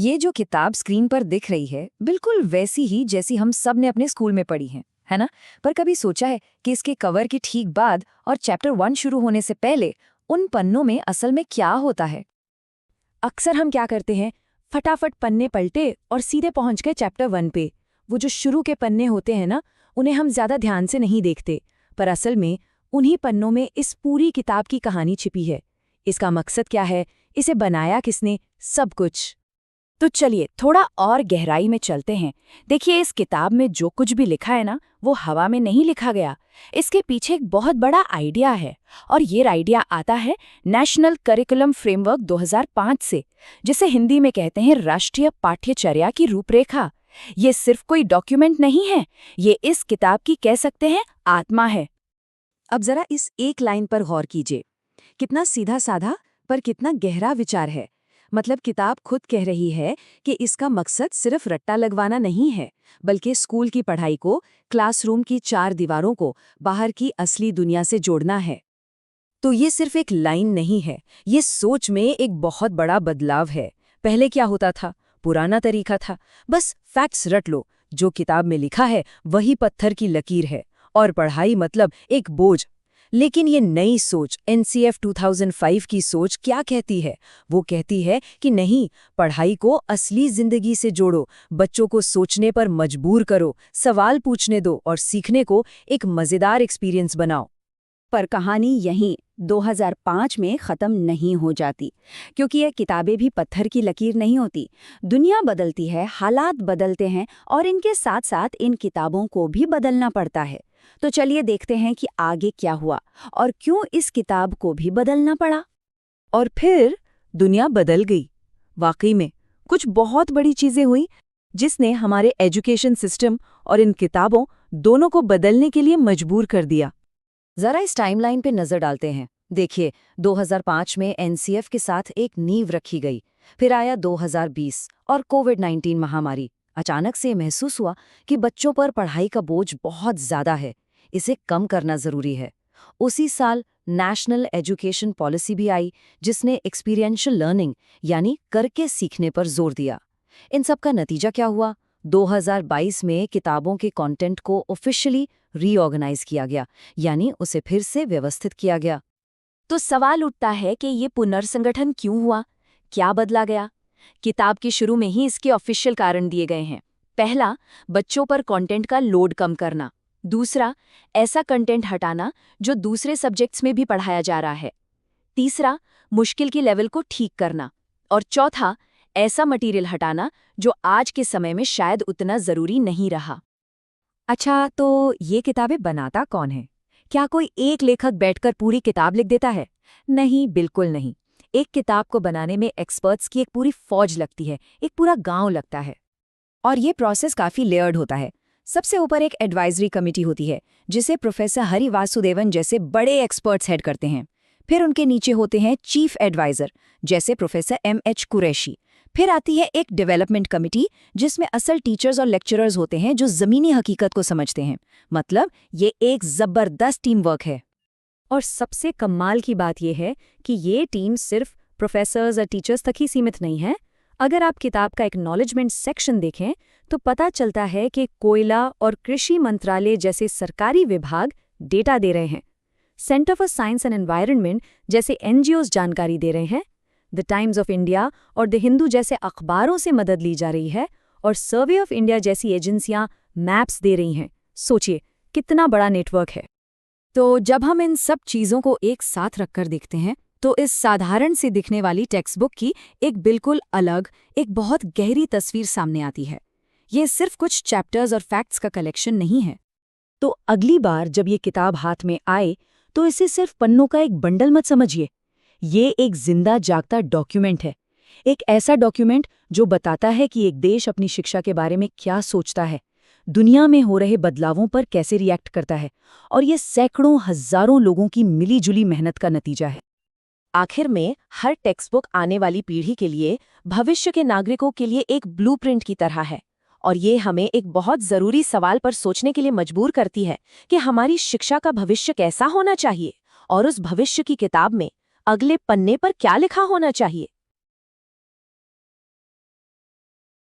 ये जो किताब स्क्रीन पर दिख रही है बिल्कुल वैसी ही जैसी हम सब ने अपने स्कूल में पढ़ी है ना? पर कभी सोचा है कि इसके कवर के ठीक बाद और चैप्टर 1 शुरू होने से पहले उन पन्नों में असल में क्या होता है? अक्सर हम क्या करते हैं, फटाफट पन्ने पलटे और सीधे पहुंच गए चैप्टर 1 पे। वो जो शुरू के पन्ने होते हैं ना, उन्हें हम ज्यादा ध्यान से नहीं देखते, पर असल में उन्हीं पन्नों में इस पूरी किताब की कहानी छिपी है। इसका मकसद क्या है, इसे बनाया किसने, सब कुछ। तो चलिए थोड़ा और गहराई में चलते हैं। देखिए, इस किताब में जो कुछ भी लिखा है ना, वो हवा में नहीं लिखा गया। इसके पीछे एक बहुत बड़ा आइडिया है, और ये आइडिया आता है नेशनल करिकुलम फ्रेमवर्क 2005 से, जिसे हिंदी में कहते हैं राष्ट्रीय पाठ्यचर्या की रूपरेखा। ये सिर्फ कोई डॉक्यूमेंट नहीं है, ये इस किताब की कह सकते हैं आत्मा है। अब जरा इस एक लाइन पर गौर कीजिए, कितना सीधा साधा पर कितना गहरा विचार है। मतलब किताब खुद कह रही है कि इसका मकसद सिर्फ रट्टा लगवाना नहीं है, बल्कि स्कूल की पढ़ाई को, क्लासरूम की 4 दीवारों को बाहर की असली दुनिया से जोड़ना है। तो ये सिर्फ एक लाइन नहीं है, ये सोच में एक बहुत बड़ा बदलाव है। पहले क्या होता था? पुराना तरीका था, बस फैक्ट्स रट लो, जो किताब में लिखा है वही पत्थर की लकीर है, और पढ़ाई मतलब एक बोझ। लेकिन ये नई सोच, एनसीएफ 2005 की सोच क्या कहती है? वो कहती है कि नहीं, पढ़ाई को असली जिंदगी से जोड़ो, बच्चों को सोचने पर मजबूर करो, सवाल पूछने दो और सीखने को एक मजेदार एक्सपीरियंस बनाओ। पर कहानी यहीं 2005 में ख़त्म नहीं हो जाती, क्योंकि ये किताबें भी पत्थर की लकीर नहीं होती। दुनिया बदलती है, हालात बदलते हैं, और इनके साथ साथ इन किताबों को भी बदलना पड़ता है। तो चलिए देखते हैं कि आगे क्या हुआ और क्यों इस किताब को भी बदलना पड़ा। और फिर दुनिया बदल गई। वाकई में कुछ बहुत बड़ी चीजें हुई, जिसने हमारे एजुकेशन सिस्टम और इन किताबों दोनों को बदलने के लिए मजबूर कर दिया। जरा इस टाइमलाइन पे नजर डालते हैं। देखिए, 2005 में एनसीएफ के साथ एक नींव रखी गई। फिर आया 2020 और कोविड-19 महामारी। अचानक से महसूस हुआ कि बच्चों पर पढ़ाई का बोझ बहुत ज्यादा है, इसे कम करना जरूरी है। उसी साल नेशनल एजुकेशन पॉलिसी भी आई, जिसने एक्सपीरियंशियल लर्निंग यानी करके सीखने पर जोर दिया। इन सब का नतीजा क्या हुआ? 2022 में किताबों के कंटेंट को ऑफिशियली रीऑर्गेनाइज किया गया, यानी उसे फिर से व्यवस्थित किया गया। तो सवाल उठता है कि ये पुनर्संगठन क्यों हुआ, क्या बदला गया? किताब के शुरू में ही इसके ऑफिशियल कारण दिए गए हैं। पहला, बच्चों पर कंटेंट का लोड कम करना। दूसरा, ऐसा कंटेंट हटाना जो दूसरे सब्जेक्ट्स में भी पढ़ाया जा रहा है। तीसरा, मुश्किल की लेवल को ठीक करना। और चौथा, ऐसा मटेरियल हटाना जो आज के समय में शायद उतना जरूरी नहीं रहा। अच्छा, तो ये किताबें बनाता कौन है? क्या कोई एक लेखक बैठकर पूरी किताब लिख देता है? नहीं, बिल्कुल नहीं। एक किताब को बनाने में एक्सपर्ट्स की एक पूरी फौज लगती है, एक पूरा गांव लगता है। और ये प्रोसेस काफी लेयर्ड होता है। सबसे ऊपर एक एडवाइजरी कमेटी होती है, जिसे प्रोफेसर हरि वासुदेवन जैसे बड़े एक्सपर्ट्स हेड करते हैं। फिर उनके नीचे होते हैं चीफ एडवाइजर, जैसे प्रोफेसर एमएच कुरैशी। फिर आती है एक डेवलपमेंट कमेटी, जिसमें असल टीचर्स और लेक्चरर्स होते हैं जो जमीनी हकीकत को समझते हैं। मतलब ये एक जबरदस्त टीम वर्क है। और सबसे कमाल की बात यह है कि ये टीम सिर्फ प्रोफेसर्स और टीचर्स तक ही सीमित नहीं है। अगर आप किताब का एक्नॉलेजमेंट सेक्शन देखें तो पता चलता है कि कोयला और कृषि मंत्रालय जैसे सरकारी विभाग डेटा दे रहे हैं, centre for science and environment जैसे एनजीओज जानकारी दे रहे हैं, द टाइम्स ऑफ इंडिया और द हिंदू जैसे अखबारों से मदद ली जा रही है, और सर्वे ऑफ इंडिया जैसी एजेंसियां मैप्स दे रही हैं। सोचिए कितना बड़ा नेटवर्क है। तो जब हम इन सब चीज़ों को एक साथ रखकर देखते हैं, तो इस साधारण से दिखने वाली टेक्स्ट बुक की एक बिल्कुल अलग, एक बहुत गहरी तस्वीर सामने आती है। ये सिर्फ कुछ चैप्टर्स और फैक्ट्स का कलेक्शन नहीं है। तो अगली बार जब ये किताब हाथ में आए, तो इसे सिर्फ पन्नों का एक बंडल मत समझिए। ये एक जिंदा जागता डॉक्यूमेंट है, एक ऐसा डॉक्यूमेंट जो बताता है कि एक देश अपनी शिक्षा के बारे में क्या सोचता है, दुनिया में हो रहे बदलावों पर कैसे रिएक्ट करता है, और ये सैकड़ों हजारों लोगों की मिलीजुली मेहनत का नतीजा है। आखिर में हर टेक्स्ट बुक आने वाली पीढ़ी के लिए, भविष्य के नागरिकों के लिए एक ब्लूप्रिंट की तरह है, और ये हमें एक बहुत जरूरी सवाल पर सोचने के लिए मजबूर करती है कि हमारी शिक्षा का भविष्य कैसा होना चाहिए, और उस भविष्य की किताब में अगले पन्ने पर क्या लिखा होना चाहिए।